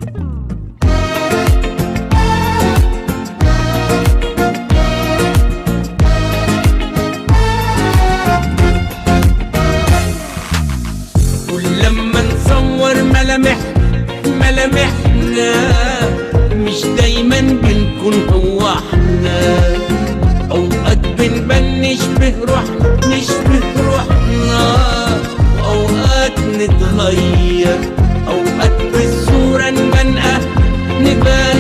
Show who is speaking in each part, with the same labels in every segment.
Speaker 1: ولما نصور ملامحنا مش دايما بنكون هو احنا، اوقات بنبان نشبه روحنا واوقات نتغير، اوقات بالصورة نبان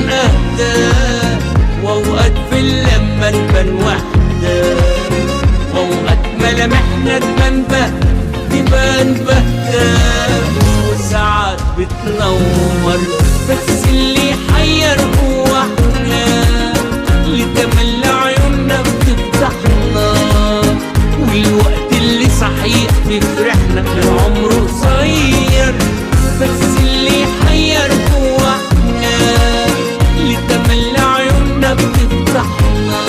Speaker 1: اهدى، واوقات في اللمة نبان وحدة، واوقات ملامحنا تبان بهتة، وساعات بتنور بس اللي يحير هو احنا، اللي تملى عيوننا بتفتحنا، والوقت اللي صحيح بيفرحنا العمر قصير، بس اللي يحير هو احنا، اللي تملى عيوننا بتفتحنا،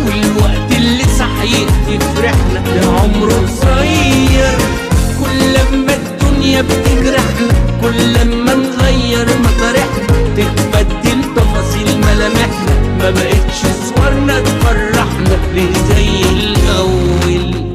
Speaker 1: والوقت اللي صحيح بيفرحنا العمر قصير. كل لما الدنيا بتجرحنا، كل لما نغير مطارحنا، تتبدل تفاصيل ملامحنا، ما بقتش صورنا تفرحنا ليه زي الأول.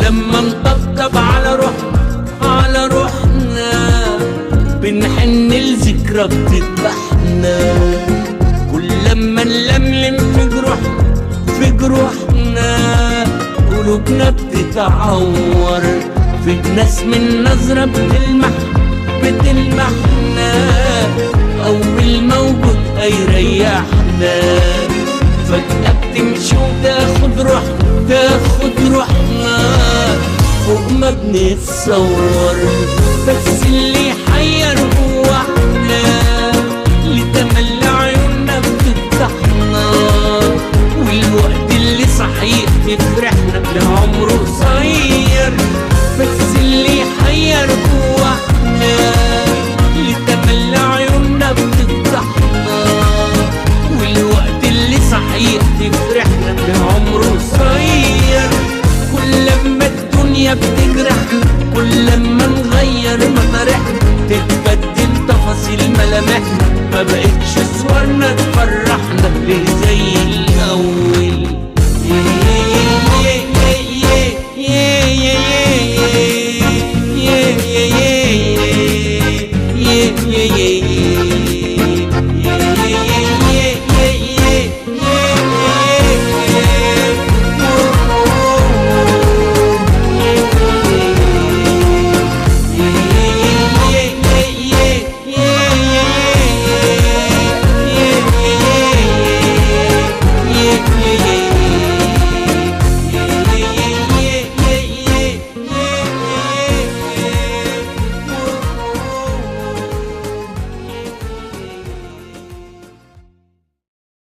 Speaker 1: لما نطبطب على روحنا بنحن لذكرى بتذبحنا، كل لما نلملم في جروحنا قلوبنا بتتعور، في ناس من نظرة بتلمحنا، أول موجود هيريحنا، فجأة بتمشي وتاخد روحنا فوق ما بنتصور، بس اللي يحير هو احنا، اللي تملى عيوننا بتفتحنا، والوقت اللي صحيح بيفرحنا العمر قصير، بس اللي يحير هو احنا، اللي تملى عيوننا بتفتحنا، والوقت اللي صحيح بيفرحنا العمر قصير. كل لما الدنيا بتجرحنا، كل لما نغير مطارحنا، تتبدل تفاصيل ملامحنا، ما بقتش صورنا تفرحنا ليه